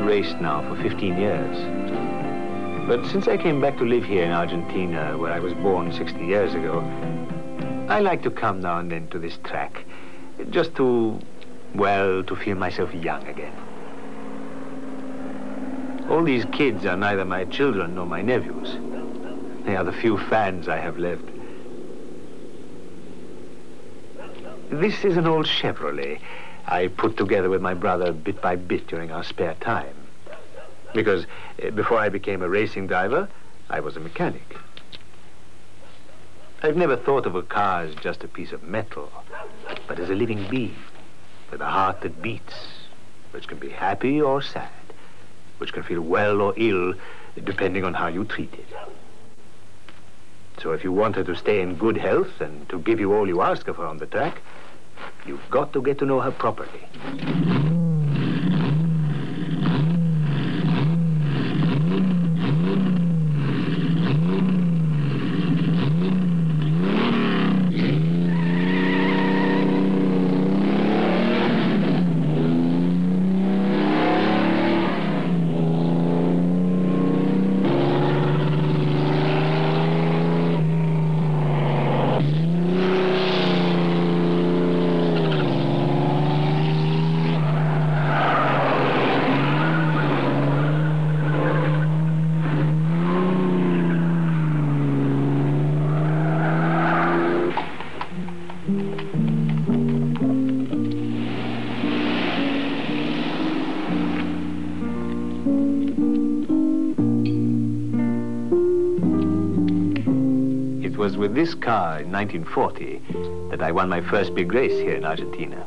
Raced now for 15 years. But since I came back to live here in Argentina, where I was born 60 years ago, I like to come now and then to this track, just to, well, to feel myself young again. All these kids are neither my children nor my nephews. They are the few fans I have left. This is an old Chevrolet I put together with my brother bit by bit during our spare time. Because before I became a racing driver, I was a mechanic. I've never thought of a car as just a piece of metal, but as a living being, with a heart that beats, which can be happy or sad, which can feel well or ill, depending on how you treat it. So if you want her to stay in good health and to give you all you ask of her on the track, you've got to get to know her properly. It was with this car in 1940 that I won my first big race here in Argentina.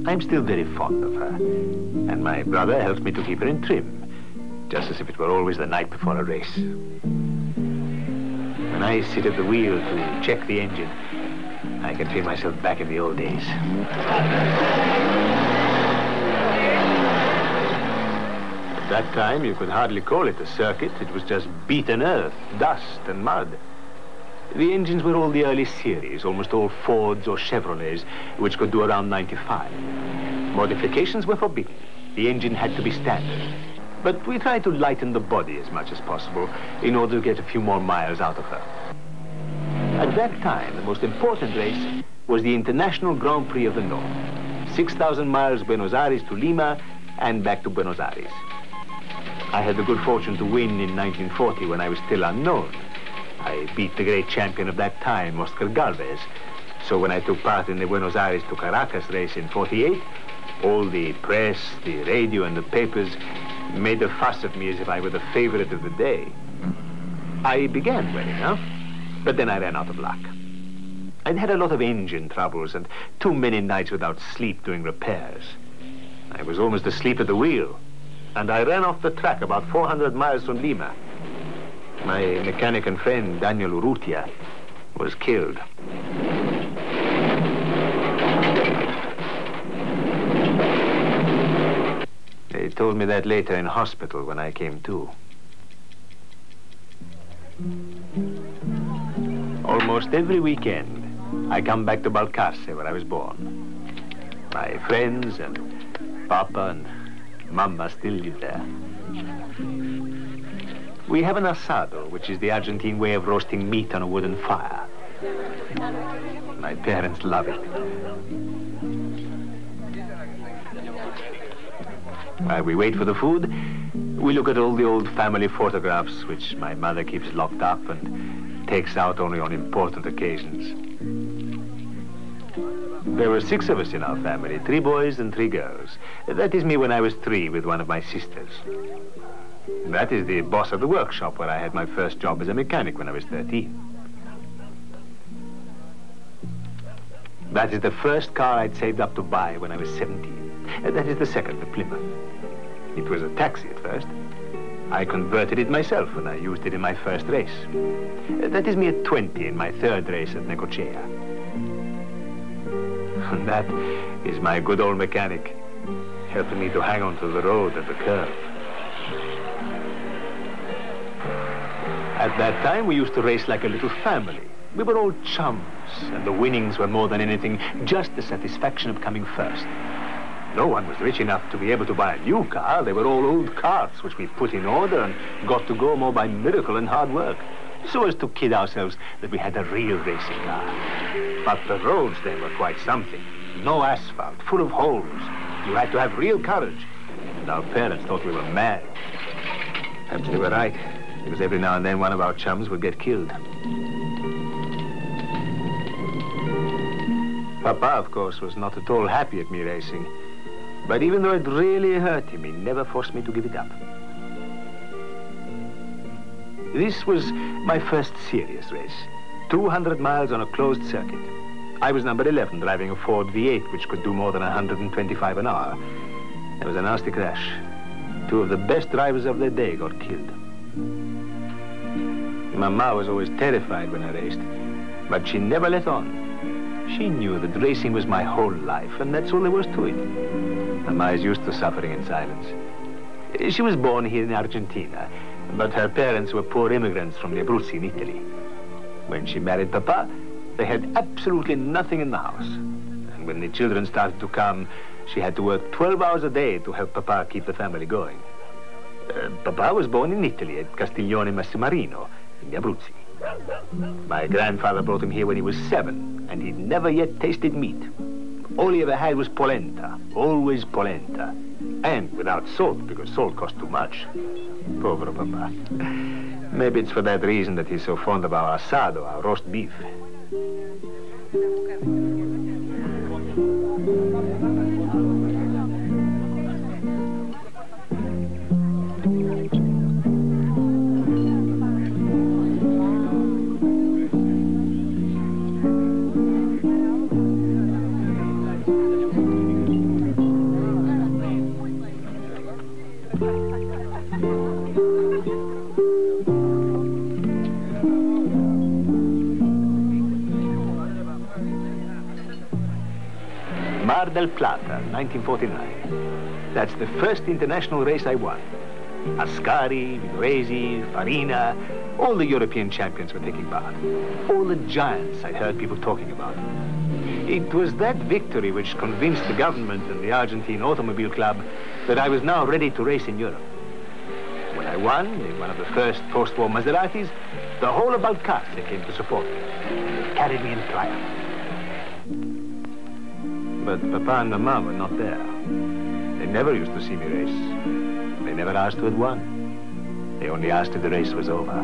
I'm still very fond of her, and my brother helps me to keep her in trim, just as if it were always the night before a race. When I sit at the wheel to check the engine, I can feel myself back in the old days. At that time, you could hardly call it a circuit. It was just beaten earth, dust, and mud. The engines were all the early series, almost all Fords or Chevrolets, which could do around 95. Modifications were forbidden. The engine had to be standard. But we tried to lighten the body as much as possible in order to get a few more miles out of her. At that time, the most important race was the International Grand Prix of the North. 6,000 miles Buenos Aires to Lima and back to Buenos Aires. I had the good fortune to win in 1940 when I was still unknown. I beat the great champion of that time, Oscar Galvez. So when I took part in the Buenos Aires to Caracas race in 48, all the press, the radio, and the papers made a fuss of me as if I were the favorite of the day. I began well enough, but then I ran out of luck. I'd had a lot of engine troubles and too many nights without sleep doing repairs. I was almost asleep at the wheel, and I ran off the track about 400 miles from Lima. My mechanic and friend, Daniel Urrutia, was killed. They told me that later in hospital when I came to. Almost every weekend, I come back to Balcarce, where I was born. My friends and Papa and Mama still lives there. We have an asado, which is the Argentine way of roasting meat on a wooden fire. My parents love it. While we wait for the food, we look at all the old family photographs, which my mother keeps locked up and takes out only on important occasions. There were 6 of us in our family, 3 boys and 3 girls. That is me when I was 3 with one of my sisters. That is the boss of the workshop where I had my first job as a mechanic when I was 13. That is the first car I'd saved up to buy when I was 17. That is the second, the Plymouth. It was a taxi at first. I converted it myself and I used it in my first race. That is me at 20 in my 3rd race at Necochea. And that is my good old mechanic, helping me to hang on to the road at the curve. At that time, we used to race like a little family. We were all chums, and the winnings were more than anything just the satisfaction of coming first. No one was rich enough to be able to buy a new car. They were all old carts, which we put in order and got to go more by miracle and hard work, so as to kid ourselves that we had a real racing car. But the roads then were quite something. No asphalt, full of holes. You had to have real courage. And our parents thought we were mad. Perhaps they were right, because every now and then one of our chums would get killed. Papa, of course, was not at all happy at me racing. But even though it really hurt him, he never forced me to give it up. This was my first serious race. 200 miles on a closed circuit. I was number 11, driving a Ford V8, which could do more than 125 an hour. There was a nasty crash. 2 of the best drivers of their day got killed. Mama was always terrified when I raced, but she never let on. She knew that racing was my whole life, and that's all there was to it. Mama is used to suffering in silence. She was born here in Argentina, but her parents were poor immigrants from the Abruzzi in Italy. When she married Papa, they had absolutely nothing in the house. And when the children started to come, she had to work 12 hours a day to help Papa keep the family going. Papa was born in Italy at Castiglione Massimmarino, in the Abruzzi. My grandfather brought him here when he was 7, and he'd never yet tasted meat. All he ever had was polenta, always polenta. And without salt, because salt cost too much. Poor Papa. Maybe it's for that reason that he's so fond of our asado, our roast beef. Mar del Plata, 1949. That's the first international race I won. Ascari, Vidoresi, Farina, all the European champions were taking part. All the giants I'd heard people talking about. It was that victory which convinced the government and the Argentine Automobile Club that I was now ready to race in Europe. When I won in one of the first post-war Maseratis, the whole of Balcarce came to support me. It carried me in triumph. But Papa and Mama were not there. They never used to see me race. They never asked who had won. They only asked if the race was over.